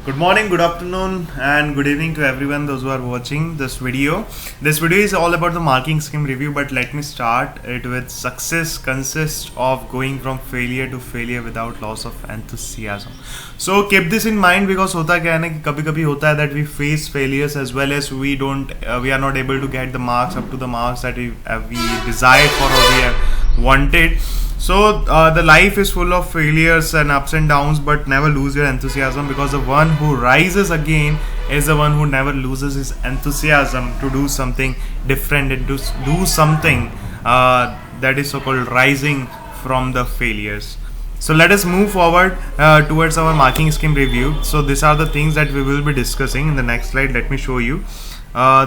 Good morning, good afternoon, and good evening to everyone those who are watching this video. This video is all about the marking scheme review, but let me start it with success consists of going from failure to failure without loss of enthusiasm. So keep this in mind because होता क्या है ना कि कभी-कभी होता है that we face failures as well as we are not able to get the marks up to the marks that we desired for or we have wanted. So the life is full of failures and ups and downs, but never lose your enthusiasm because the one who rises again is the one who never loses his enthusiasm to do something different and to do something that is so-called rising from the failures. So let us move forward towards our marking scheme review. So these are the things that we will be discussing in the next slide. Let me show you.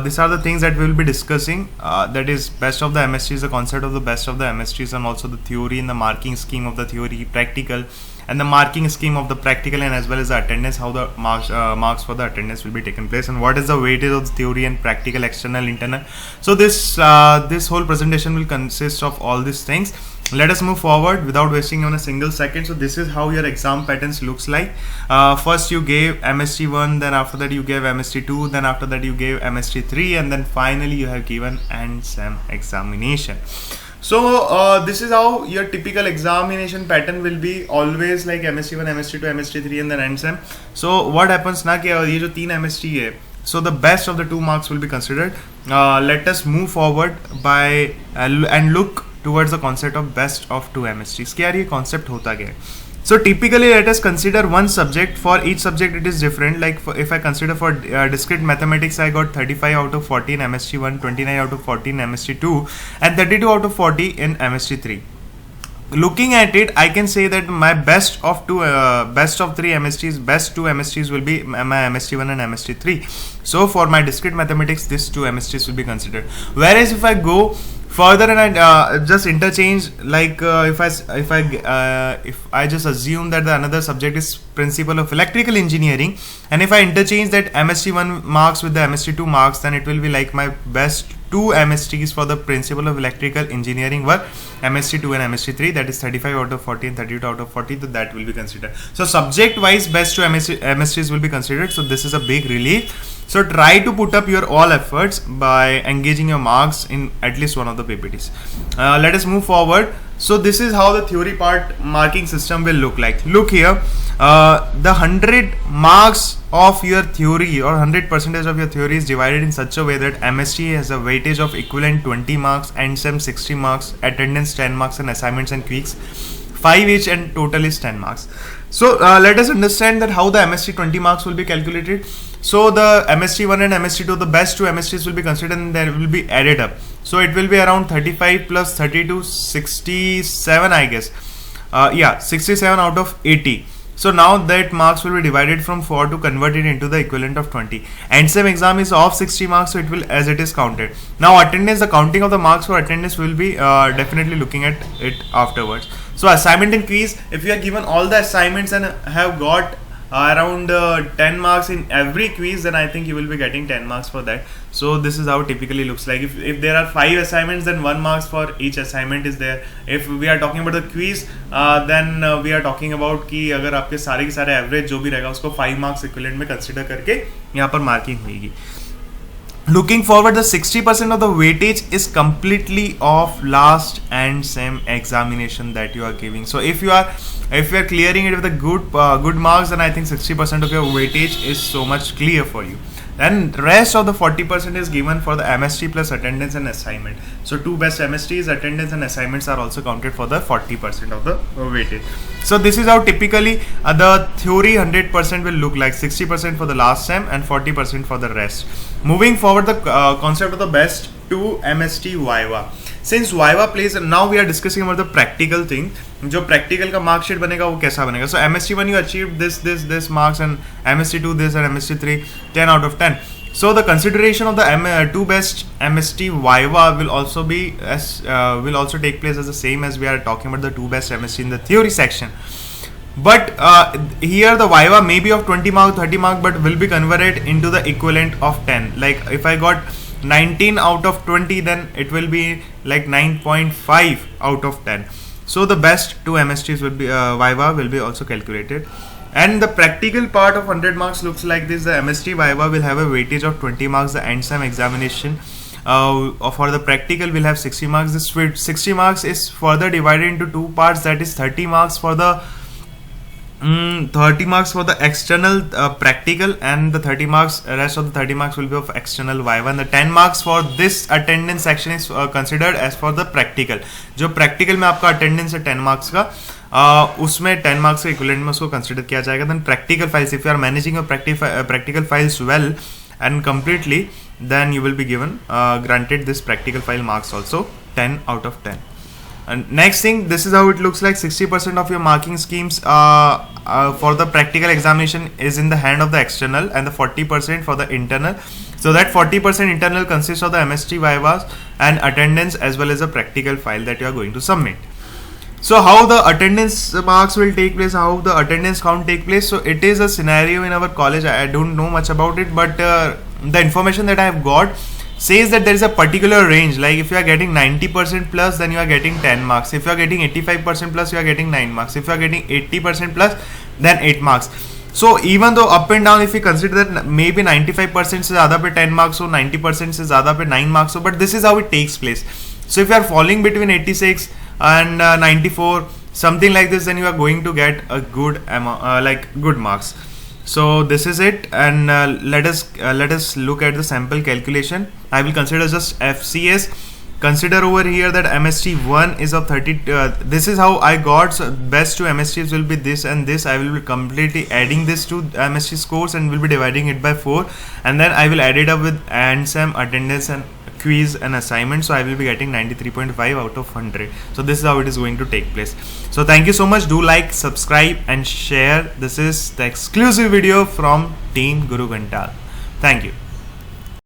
These are the things that we will be discussing. That is best of the MSTs, the concept of the best of the MSTs, and also the theory and the marking scheme of the theory, practical, and the marking scheme of the practical, and as well as the attendance, how the marks for the attendance will be taken place, and what is the weightage of the theory and practical, external, internal. So this whole presentation will consist of all these things. Let us move forward without wasting on a single second. So this is how your exam patterns looks like. First you gave MST1, then after that you gave MST2, then after that you gave MST3, and then finally you have given end sem examination. So this is how your typical examination pattern will be, always like MST1, MST2, MST3 and then end sem. So what happens ना कि ये जो तीन MST है, so the best of the 2 marks will be considered. Let us move forward by and look towards the concept of best of 2 MSTs. क्या ये concept होता क्या है? So typically let us consider one subject. For each subject it is different. Like if I consider for discrete mathematics, I got 35 out of 40 in MST1, 29 out of 40 in MST2 and 32 out of 40 in MST3. Looking at it, I can say that my best of 3 MSTs, best 2 MSTs will be my MST1 and MST3. So for my discrete mathematics, these 2 MSTs will be considered. Whereas if I go further and I just interchange, like if I just assume that the another subject is principle of electrical engineering, and if I interchange that MST1 marks with the MST2 marks, then it will be like my best 2 MSTs for the principle of electrical engineering were MST2 and MST3, that is 35 out of 40 and 32 out of 40, so that will be considered. So subject wise best 2 MSTs will be considered. So this is a big relief. So try to put up your all efforts by engaging your marks in at least one of the PPTs. Let us move forward. So this is how the theory part marking system will look like. Look here, the 100 marks of your theory or 100% of your theory is divided in such a way that MST has a weightage of equivalent 20 marks, end sem 60 marks, attendance 10 marks, and assignments and quiz 5 each, and total is 10 marks. So let us understand that how the MST 20 marks will be calculated. So the MST1 and MST2, the best 2 MSTs will be considered and they will be added up. So it will be around 35 plus 32, 67 I guess. 67 out of 80. So now that marks will be divided from 4 to convert it into the equivalent of 20. End sem exam is of 60 marks, so it will as it is counted. Now attendance, the counting of the marks for attendance will be definitely looking at it afterwards. So assignment and quiz, if you are given all the assignments and have got around 10 marks in every quiz, then I think you will be getting 10 marks for that. So this is how it typically looks like. If there are 5 assignments, then 1 marks for each assignment is there. If we are talking about the quiz, then we are talking about कि अगर आपके सारे के सारे average जो भी रहेगा उसको 5 marks इक्विवेलेंट में कंसिडर करके यहाँ पर मार्किंग होगी. Looking forward, the 60% of the weightage is completely of last and sem examination that you are giving. So if you are clearing it with a good marks, then I think 60% of your weightage is so much clear for you. Then rest of the 40% is given for the MST plus attendance and assignment. So 2 best MSTs, attendance and assignments are also counted for the 40% of the weightage. So this is how typically the theory 100% will look like. 60% for the last sem and 40% for the rest. Moving forward, the concept of the best 2 MST Viva. Since Viva plays, now we are discussing about the practical thing. जो practical का mark sheet बनेगा वो कैसा बनेगा? So MST1 you achieved this marks, and MST2 this, and MST3 10 out of 10. So the consideration of the 2 best MST Viva will also be will also take place as the same as we are talking about the 2 best MST in the theory section. But here the Viva may be of 20 mark, 30 mark, but will be converted into the equivalent of 10. Like if I got 19 out of 20, then it will be like 9.5 out of 10. So the best 2 MSTs will be Viva will be also calculated. And the practical part of 100 marks looks like this. The MST Viva will have a weightage of 20 marks. The end SEM examination for the practical will have 60 marks. This 60 marks is further divided into two parts, that is 30 marks for the 30 marks for the external practical, and the 30 marks, rest of the 30 marks will be of external Viva, and the 10 marks for this attendance section is considered as for the practical. जो practical में आपका attendance है 10 marks का, उसमें 10 marks के equivalent में उसको consider किया जाएगा. Then practical files, if you are managing your practical files well and completely, then you will be given granted this practical file marks also 10 out of 10. And next thing, this is how it looks like. 60% of your marking schemes for the practical examination is in the hand of the external, and the 40% for the internal. So that 40% internal consists of the MST Vivas and attendance as well as a practical file that you are going to submit. So how the attendance marks will take place, how the attendance count take place. So it is a scenario in our college. I don't know much about it, but the information that I have got says that there is a particular range. Like if you are getting 90% plus, then you are getting 10 marks. If you are getting 85% plus, you are getting 9 marks. If you are getting 80% plus, then 8 marks. So even though up and down, if you consider that maybe 95% से ज़्यादा पे 10 marks हो, 90% से ज़्यादा पे 9 marks हो, but this is how it takes place. So if you are falling between 86 and 94, something like this, then you are going to get a good amount, good marks. So this is it, and let us look at the sample calculation. I will consider just FCS. Consider over here that MST1 is of 30. This is how I got. So best two MSTs will be this and this. I will be completely adding this to MST scores and will be dividing it by 4, and then I will add it up with ANSEM, attendance, and quiz and assignment. So I will be getting 93.5 out of 100. So this is how it is going to take place. So thank you so much. Do like, subscribe and share. This is the exclusive video from Team Guru Gantal. Thank you.